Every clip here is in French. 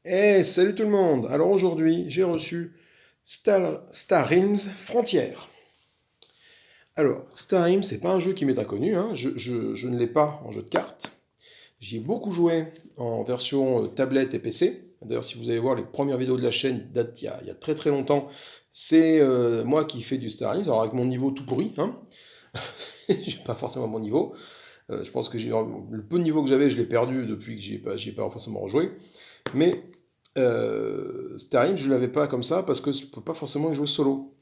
Salut tout le monde! Alors aujourd'hui, j'ai reçu Star Realms Frontières. Alors, Star Realms, c'est pas un jeu qui m'est inconnu, hein. Je ne l'ai pas en jeu de cartes. J'y ai beaucoup joué en version tablette et PC. D'ailleurs, si vous allez voir les premières vidéos de la chaîne, datent il y a très très longtemps. C'est moi qui fais du Star Realms, alors avec mon niveau tout pourri, hein. J'ai pas forcément mon niveau. Je pense que le peu de niveau que j'avais, je l'ai perdu depuis que j'y ai pas forcément rejoué. Mais Star je ne l'avais pas comme ça parce que je ne peux pas forcément y jouer solo.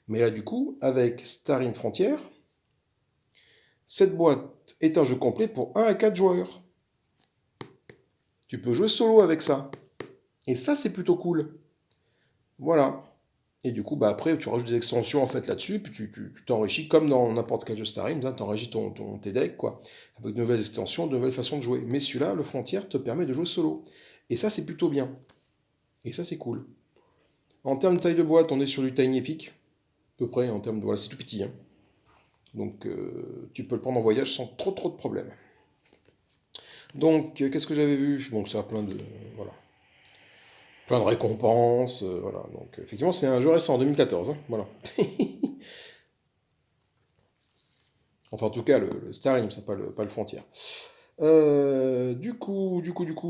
Mais là, du coup, avec Star Frontier, cette boîte est un jeu complet pour 1 à 4 joueurs. Tu peux jouer solo avec ça. Et ça, c'est plutôt cool. Voilà. Et du coup, bah après, tu rajoutes des extensions en fait là-dessus, puis tu t'enrichis comme dans n'importe quel jeu Star Realms, hein, tu enrichis tes decks, quoi, avec de nouvelles extensions, de nouvelles façons de jouer. Mais celui-là, le Frontier, te permet de jouer solo. Et ça, c'est plutôt bien. Et ça, c'est cool. En termes de taille de boîte, on est sur du Tiny Epic, à peu près, en termes de... Voilà, c'est tout petit, hein. Donc tu peux le prendre en voyage sans trop de problèmes. Donc qu'est-ce que j'avais vu? Bon, ça a plein de... Voilà. Plein de récompenses, voilà. Donc effectivement, c'est un jeu récent, en 2014, hein, voilà. Enfin, en tout cas, le Star Realms, c'est pas le Frontier. Du coup,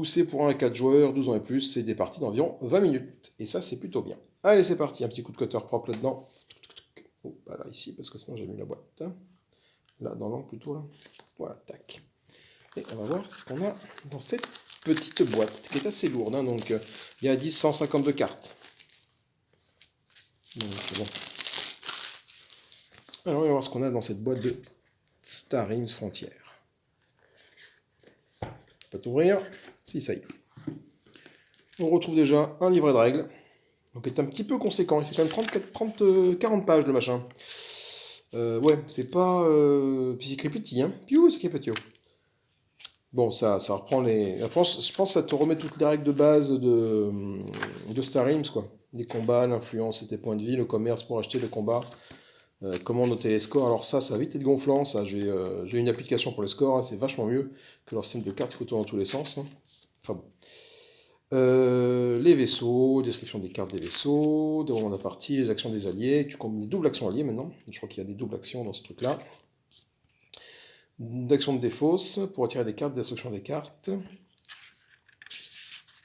c'est pour 1 à 4 joueurs, 12 ans et plus, c'est des parties d'environ 20 minutes. Et ça, c'est plutôt bien. Allez, c'est parti, un petit coup de cutter propre là-dedans. Oh, pas là, ici, parce que sinon j'ai mis la boîte. Là, dans l'angle plutôt, là. Voilà, tac. Et on va voir ce qu'on a dans cette petite boîte, qui est assez lourde, hein. Donc, il y a 152 cartes. Donc, c'est bon. Alors, on va voir ce qu'on a dans cette boîte de Star Realms Frontier. Pas t'ouvrir. Si, ça y est. On retrouve déjà un livret de règles. Donc, il est un petit peu conséquent. Il fait quand même 40 pages, le machin. Ouais, c'est pas... Puis c'est écrit petit, hein. Piou, c'est écrit petit. Bon, ça reprend les... Je pense que ça te remet toutes les règles de base de Star Realms, quoi. Les combats, l'influence et tes points de vie, le commerce pour acheter le combat, comment noter les scores. Alors ça va vite être gonflant, ça. J'ai une application pour les scores, hein, c'est vachement mieux que leur système de cartes qui faut tourner dans tous les sens, hein. Enfin bon. Les vaisseaux, description des cartes des vaisseaux, déroulement de la partie, les actions des alliés. Tu combines des doubles actions alliées maintenant. Je crois qu'il y a des doubles actions dans ce truc-là. D'action de défausse pour retirer des cartes, destruction des cartes.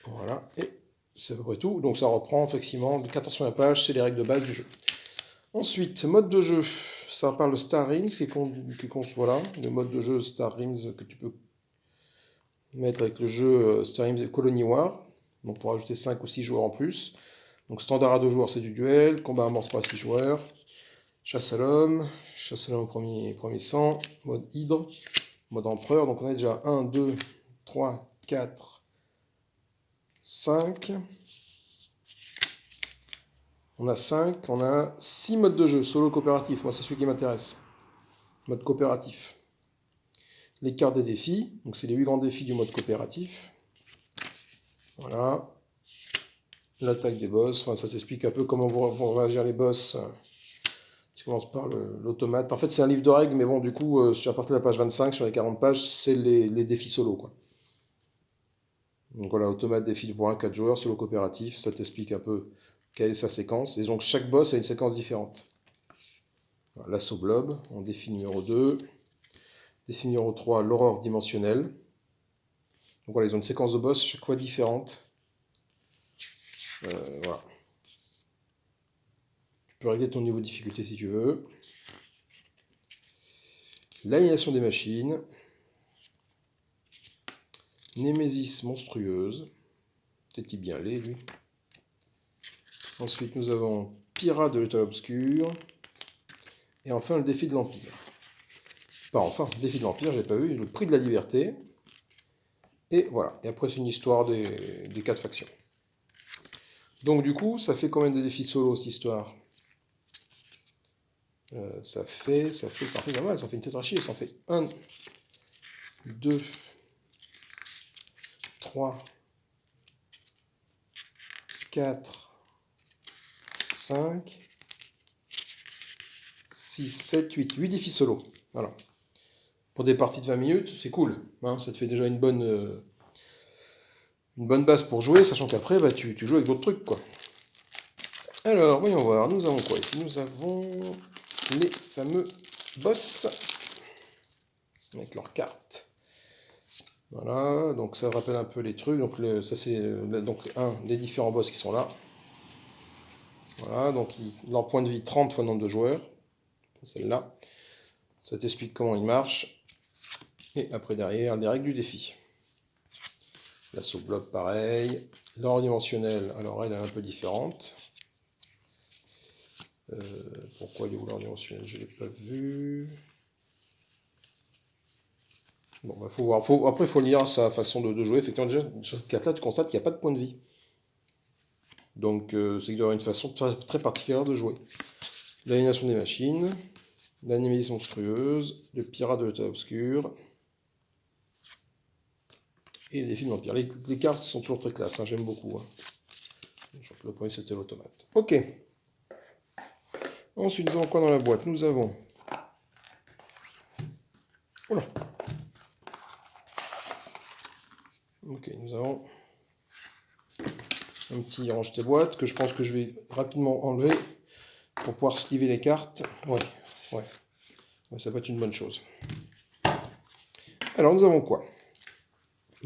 Voilà, et c'est à peu près tout. Donc ça reprend effectivement 14 pages, c'est les règles de base du jeu. Ensuite, mode de jeu. Ça parle de Star Realms, voilà, le mode de jeu Star Realms que tu peux mettre avec le jeu Star Realms Colony War. Donc pour ajouter 5 ou 6 joueurs en plus. Donc standard à 2 joueurs, c'est du duel. Combat à mort 3 à 6 joueurs. Chasse à l'homme au premier sang. Mode hydre. Mode empereur. Donc on a déjà 1, 2, 3, 4, 5. On a 5, on a 6 modes de jeu, solo coopératif, moi c'est celui qui m'intéresse. Mode coopératif. Les cartes des défis, donc c'est les 8 grands défis du mode coopératif. Voilà. L'attaque des boss, enfin, ça t'explique un peu comment vont réagir les boss. Tu commences par l'automate. En fait c'est un livre de règles, mais bon du coup, à partir de la page 25, sur les 40 pages, c'est les défis solo, quoi. Donc voilà, automate, défi pour 1 4 joueurs, solo coopératif, ça t'explique un peu quelle est sa séquence. Et donc chaque boss a une séquence différente. Voilà, l'assaut blob, en défi numéro 2. Défi numéro 3, l'horreur dimensionnelle. Donc voilà, ils ont une séquence de boss chaque fois différente. Voilà. Tu peux régler ton niveau de difficulté si tu veux. L'aliénation des machines. Némésis monstrueuse. C'est qui bien l'est, lui. Ensuite, nous avons Pirate de l'étoile obscure. Et enfin, le défi de l'Empire. Enfin, le défi de l'Empire, j'ai pas vu. Le prix de la liberté. Et voilà. Et après, c'est une histoire des 4 factions. Donc, du coup, ça fait combien de défis solo, cette histoire? Ça en fait pas mal, ça en fait une tétrachie, ça en fait 1, 2, 3, 4, 5, 6, 7, 8. 8 défis solo. Voilà. Pour des parties de 20 minutes, c'est cool, hein, ça te fait déjà une bonne une bonne base pour jouer, sachant qu'après, bah, tu joues avec d'autres trucs, quoi. Alors, voyons voir, nous avons quoi ici? Nous avons les fameux boss, avec leurs cartes. Voilà, donc ça rappelle un peu les trucs. Donc ça c'est donc un des différents boss qui sont là. Voilà, donc leur point de vie 30 fois le nombre de joueurs. Celle-là. Ça t'explique comment il marche. Et après derrière, les règles du défi. L'assaut blob pareil. L'ordre dimensionnel, alors elle est un peu différente. Pourquoi il est où l'ordre dimensionnel? Je ne l'ai pas vu. Bon, bah, faut voir. Après, il faut lire sa façon de jouer. Effectivement, déjà, sur cette carte-là, tu constates qu'il n'y a pas de point de vie. Donc, c'est qu'il y aura une façon très particulière de jouer. L'aliénation des machines, la némésis monstrueuse, le pirate de l'état obscur, et les défis de l'Empire. Les cartes sont toujours très classe, hein, j'aime beaucoup. Hein. Je crois que le premier, c'était l'automate. Ok. Ensuite, nous avons quoi dans la boîte? Nous avons... Oula. Ok, nous avons un petit range tes boîtes que je pense que je vais rapidement enlever pour pouvoir sliver les cartes. Ouais, ça peut être une bonne chose. Alors, nous avons quoi?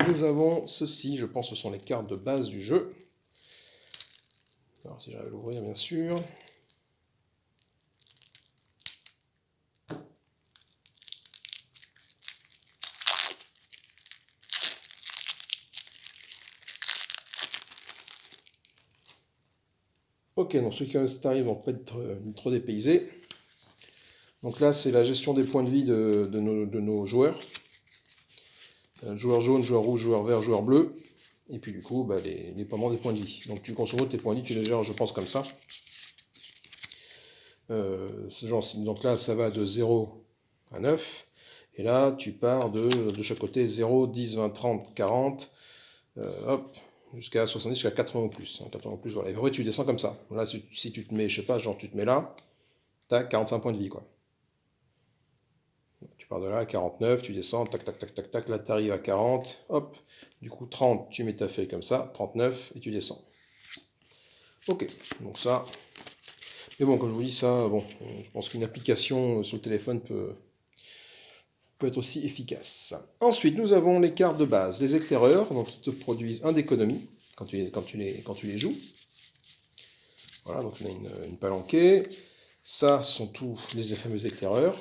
Nous avons ceci, je pense que ce sont les cartes de base du jeu. Alors, si j'arrive à l'ouvrir, bien sûr. Ok, donc ceux qui ont Star Rail vont pas être trop dépaysés. Donc là, c'est la gestion des points de vie de nos joueurs. Joueur jaune, joueur rouge, joueur vert, joueur bleu. Et puis du coup, bah, les paiements des points de vie. Donc tu consommes tes points de vie, tu les gères, je pense, comme ça. Donc là, ça va de 0 à 9. Et là, tu pars de chaque côté 0, 10, 20, 30, 40. Hop, jusqu'à 70, jusqu'à 80 ou plus. 80 ou plus, voilà. Et après, tu descends comme ça. Là, si tu te mets, je sais pas, genre tu te mets là, t'as 45 points de vie, quoi. Tu pars de là à 49, tu descends, tac, tac, tac, tac, tac, là, tu arrives à 40, hop. Du coup, 30, tu mets ta feuille comme ça, 39, et tu descends. Ok, donc ça... Mais bon, comme je vous dis, ça, bon, je pense qu'une application sur le téléphone peut être aussi efficace. Ensuite, nous avons les cartes de base, les éclaireurs, donc qui te produisent un d'économie quand tu les joues. Voilà, donc on a une palanquée. Ça sont tous les fameux éclaireurs.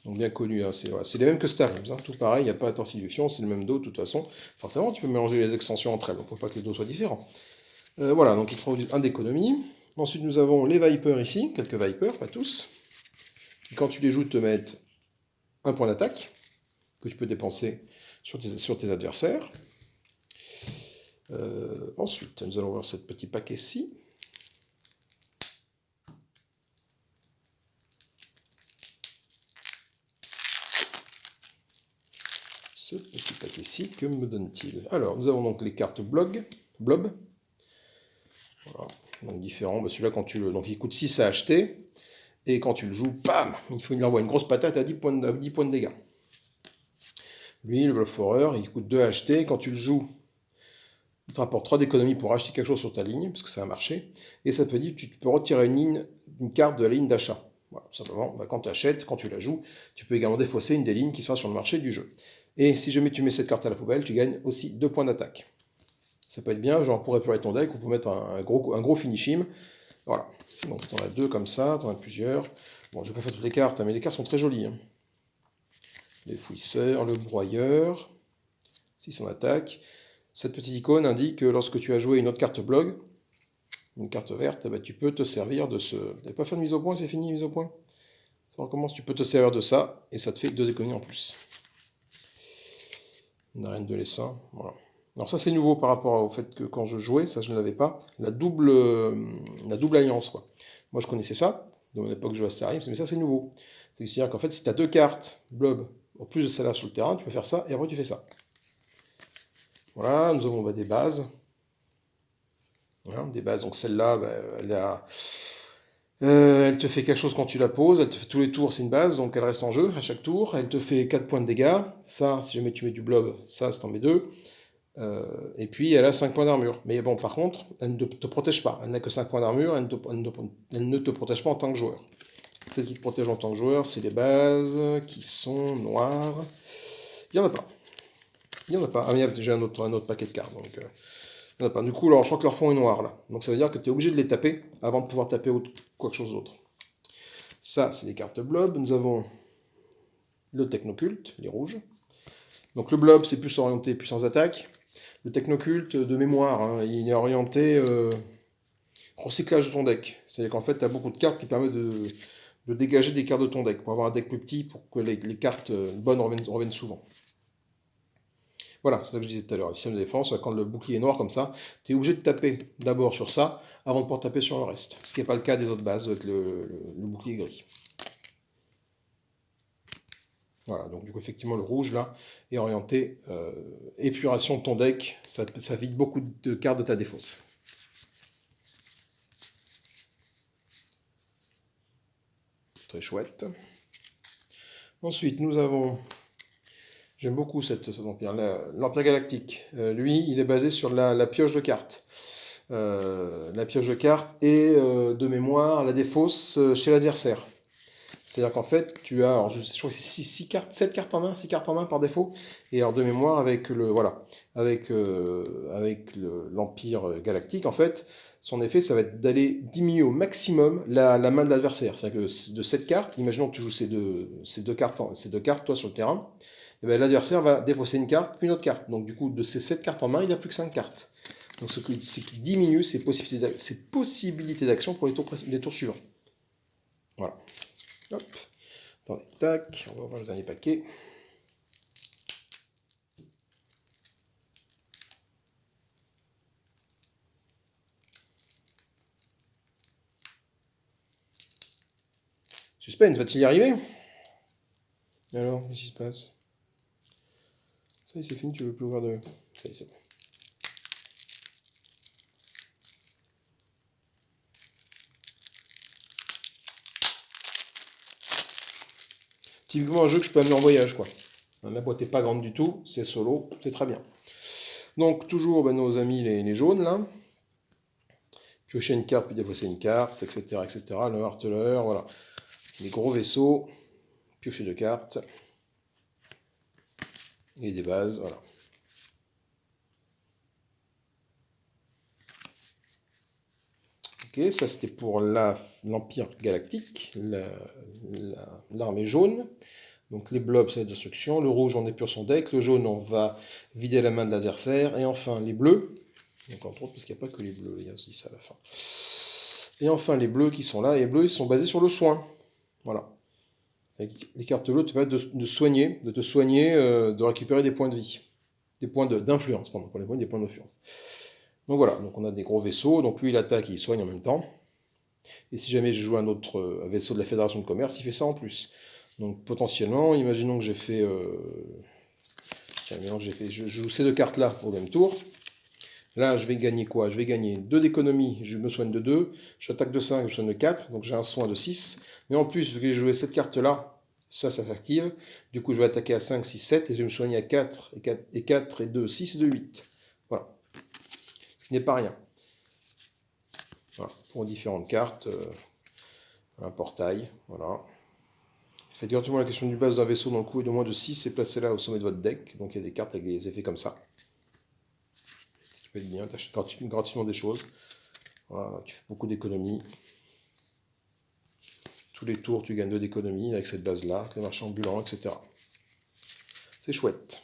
Donc bien connus, hein, c'est les mêmes que Star Realms, hein, tout pareil, il n'y a pas de torsiduction, c'est le même dos de toute façon. Forcément, tu peux mélanger les extensions entre elles, donc il ne faut pas que les dos soient différents. Voilà, donc ils produisent un d'économie. Ensuite, nous avons les Vipers ici, quelques Vipers, pas tous. Et quand tu les joues, te mettent un point d'attaque que tu peux dépenser sur tes adversaires. Ensuite, nous allons voir ce petit paquet-ci. Ce petit paquet-ci, que me donne-t-il? Alors, nous avons donc les cartes blob. Voilà, donc différents. Bah, celui-là, quand tu le... Donc, il coûte 6 à acheter. Et quand tu le joues, bam, il envoie une grosse patate à 10 points de dégâts. Lui, le Bluff Horror, il coûte 2 à acheter. Quand tu le joues, il te rapporte 3 d'économie pour acheter quelque chose sur ta ligne, parce que ça a marché. Et ça te dit que tu peux retirer une carte de la ligne d'achat. Voilà, simplement, bah, quand tu achètes, quand tu la joues, tu peux également défausser une des lignes qui sera sur le marché du jeu. Et si jamais tu mets cette carte à la poubelle, tu gagnes aussi 2 points d'attaque. Ça peut être bien, genre pour épurer ton deck, ou pour mettre un gros finish him. Voilà, donc tu en as 2 comme ça, tu en as plusieurs. Bon, je vais pas faire toutes les cartes, hein, mais les cartes sont très jolies. Hein. Les fouisseurs, le broyeur, 6 en attaque. Cette petite icône indique que lorsque tu as joué une autre carte blog, une carte verte, bah, tu peux te servir de ce... Tu n'avais pas fait de mise au point, c'est fini, mise au point? Ça recommence, tu peux te servir de ça, et ça te fait 2 économies en plus. Une arène de l'essaim, voilà. Alors ça c'est nouveau par rapport au fait que quand je jouais, ça je ne l'avais pas, la double alliance, quoi. Moi je connaissais ça, de mon époque je jouais à Star Realms, mais ça c'est nouveau. C'est-à-dire qu'en fait si tu as 2 cartes blob, en plus de celle-là sur le terrain, tu peux faire ça, et après tu fais ça. Voilà, nous avons des bases. Voilà, des bases, donc celle-là, bah, elle te fait quelque chose quand tu la poses, elle te fait tous les tours, c'est une base, donc elle reste en jeu à chaque tour. Elle te fait 4 points de dégâts. Ça, si jamais tu mets du blob, ça t'en met 2. Et puis elle a 5 points d'armure. Mais bon, par contre, elle ne te protège pas. Elle n'a que 5 points d'armure, elle ne te protège pas en tant que joueur. Celle qui te protège en tant que joueur, c'est les bases qui sont noires. Il n'y en a pas. Il n'y en a pas. Ah, mais j'ai un autre paquet de cartes. Donc, il n'y en a pas. Du coup, alors, je crois que leur fond est noir là. Donc ça veut dire que tu es obligé de les taper avant de pouvoir taper quelque chose d'autre. Ça, c'est des cartes blob. Nous avons le technoculte, les rouges. Donc le blob, c'est plus orienté puissance d'attaque. Le technoculte, de mémoire, hein, il est orienté recyclage de ton deck. C'est-à-dire qu'en fait, tu as beaucoup de cartes qui permettent de dégager des cartes de ton deck, pour avoir un deck plus petit, pour que les cartes bonnes reviennent souvent. Voilà, c'est ça que je disais tout à l'heure. Le système de défense, quand le bouclier est noir comme ça, tu es obligé de taper d'abord sur ça, avant de pouvoir taper sur le reste. Ce qui n'est pas le cas des autres bases avec le bouclier gris. Voilà, donc du coup, effectivement, le rouge, là, est orienté épuration de ton deck. Ça vide beaucoup de cartes de ta défausse. Très chouette. Ensuite, nous avons... J'aime beaucoup cet empire, l'Empire Galactique. Lui, il est basé sur la pioche de cartes. La pioche de cartes et, de mémoire, la défausse chez l'adversaire. C'est-à-dire qu'en fait, tu as, alors je crois que c'est 6 cartes, 7 cartes en main, 6 cartes en main par défaut. Et alors de mémoire, avec l'Empire Galactique, en fait, son effet, ça va être d'aller diminuer au maximum la main de l'adversaire. C'est-à-dire que de 7 cartes, imaginons que tu joues ces deux cartes, toi, sur le terrain, et ben, l'adversaire va défausser une carte, puis une autre carte. Donc du coup, de ces 7 cartes en main, il n'a plus que 5 cartes. Donc ce qui diminue ses possibilités d'action pour les tours suivants. Voilà. Hop. Attendez, tac, on va voir le dernier paquet. Suspense, va-t-il y arriver? Alors, qu'est-ce qui se passe? Ça y est, c'est fini, tu veux plus ouvrir de... Ça y est, c'est bon. Typiquement un jeu que je peux amener en voyage, quoi. La boîte n'est pas grande du tout, c'est solo, c'est très bien. Donc, toujours nos amis les jaunes, là. Piocher une carte, puis défausser une carte, etc., etc. Le marteleur, voilà. Les gros vaisseaux, piocher deux cartes. Et des bases, voilà. Ok, ça c'était pour l'Empire Galactique, l'armée jaune. Donc les blobs, c'est la destruction. Le rouge, on épure son deck. Le jaune, on va vider la main de l'adversaire. Et enfin, les bleus. Donc entre autres, parce qu'il n'y a pas que les bleus, il y a aussi ça à la fin. Et enfin, les bleus qui sont là. Et les bleus, ils sont basés sur le soin. Voilà. Les cartes bleues te permettent de te soigner, de récupérer des points de vie. Des points d'influence, pardon, pas les points, des points d'influence. Donc voilà, donc on a des gros vaisseaux. Donc lui, il attaque et il soigne en même temps. Et si jamais je joue un autre vaisseau de la Fédération de Commerce, il fait ça en plus. Donc potentiellement, imaginons que j'ai fait... je joue ces deux cartes-là au même tour. Là, je vais gagner quoi? Je vais gagner 2 d'économie, je me soigne de 2. Je attaque de 5, je soigne de 4. Donc j'ai un soin de 6. Mais en plus, vu que j'ai joué cette carte-là, ça s'active. Du coup, je vais attaquer à 5, 6, 7. Et je vais me soigner à 4, et 4, et 2, 6 et 2, 8. Voilà. Ce qui n'est pas rien. Voilà. Pour différentes cartes. Un portail. Voilà. Faites directement la question du base d'un vaisseau dans le coup et de moins de 6, c'est placé là au sommet de votre deck. Donc il y a des cartes avec des effets comme ça. Ce qui peut être bien, tu achètes gratuitement des choses. Voilà, tu fais beaucoup d'économies. Tous les tours, tu gagnes 2 d'économies avec cette base-là, les marchands ambulants, etc. C'est chouette.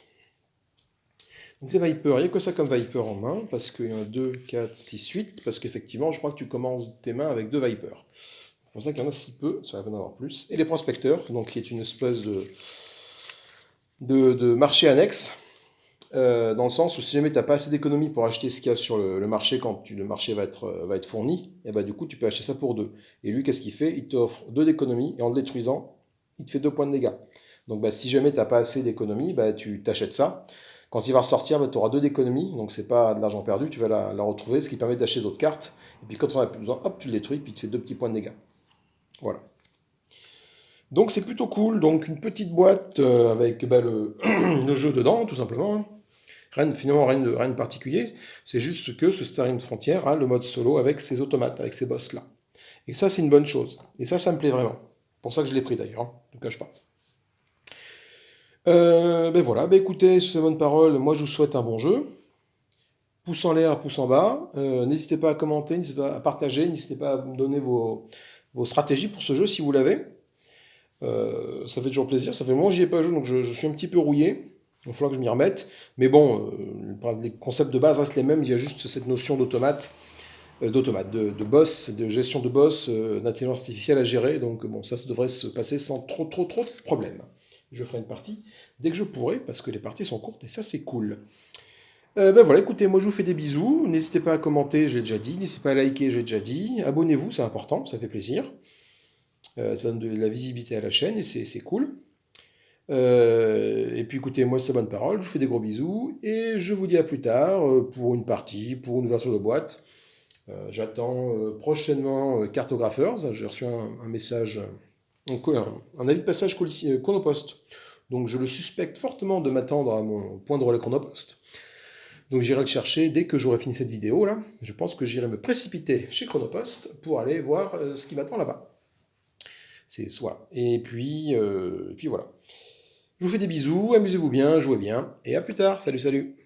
Donc les Vipers, il n'y a que ça comme Viper en main, parce qu'il y en a 2, 4, 6, 8, parce qu'effectivement, je crois que tu commences tes mains avec 2 Vipers. C'est pour ça qu'il y en a si peu, ça va en avoir plus. Et les prospecteurs, donc qui est une espèce de marché annexe, dans le sens où si jamais tu n'as pas assez d'économies pour acheter ce qu'il y a sur le marché quand le marché va être fourni, et bah du coup tu peux acheter ça pour 2. Et lui, qu'est-ce qu'il fait? Il t'offre 2 d'économies, et en le détruisant, il te fait 2 points de dégâts. Donc bah, si jamais tu n'as pas assez d'économies, bah, tu t'achètes ça. Quand il va ressortir, bah, tu auras 2 d'économies, donc c'est pas de l'argent perdu, tu vas la retrouver, ce qui permet d'acheter d'autres cartes. Et puis quand on en a plus besoin, hop, tu le détruis, puis il te fait 2 petits points de dégâts. Voilà. Donc c'est plutôt cool, donc une petite boîte avec le jeu dedans, tout simplement. Finalement, rien de particulier. C'est juste que ce Star Frontier a le mode solo avec ses automates, avec ses boss-là. Et ça, c'est une bonne chose. Et ça me plaît vraiment. C'est pour ça que je l'ai pris d'ailleurs, hein, je ne cache pas. Ben voilà, ben écoutez, sur ces bonnes paroles, moi je vous souhaite un bon jeu. Pouce en l'air, pouce en bas. N'hésitez pas à commenter, n'hésitez pas à partager, n'hésitez pas à me donner vos stratégies pour ce jeu si vous l'avez. Ça fait toujours plaisir. Ça fait longtemps que j'y ai pas joué, donc je suis un petit peu rouillé. Il va falloir que je m'y remette. Mais bon, les concepts de base restent les mêmes. Il y a juste cette notion de boss, de gestion de boss, d'intelligence artificielle à gérer. Donc bon, ça devrait se passer sans trop de problèmes. Je ferai une partie dès que je pourrai, parce que les parties sont courtes et ça c'est cool. Ben voilà, écoutez, moi je vous fais des bisous. N'hésitez pas à commenter, j'ai déjà dit. N'hésitez pas à liker, j'ai déjà dit. Abonnez-vous, c'est important, ça fait plaisir. Ça donne de la visibilité à la chaîne et c'est cool. Et puis écoutez, moi c'est bonne parole, je vous fais des gros bisous et je vous dis à plus tard pour une partie, pour une ouverture de boîte. J'attends prochainement Cartographers. J'ai reçu un message, un avis de passage Chronopost. Donc je le suspecte fortement de m'attendre à mon point de relais Chronopost. Donc j'irai le chercher dès que j'aurai fini cette vidéo là. Je pense que j'irai me précipiter chez Chronopost pour aller voir ce qui m'attend là-bas. C'est voilà. Et puis voilà. Je vous fais des bisous, amusez-vous bien, jouez bien, et à plus tard. Salut, salut.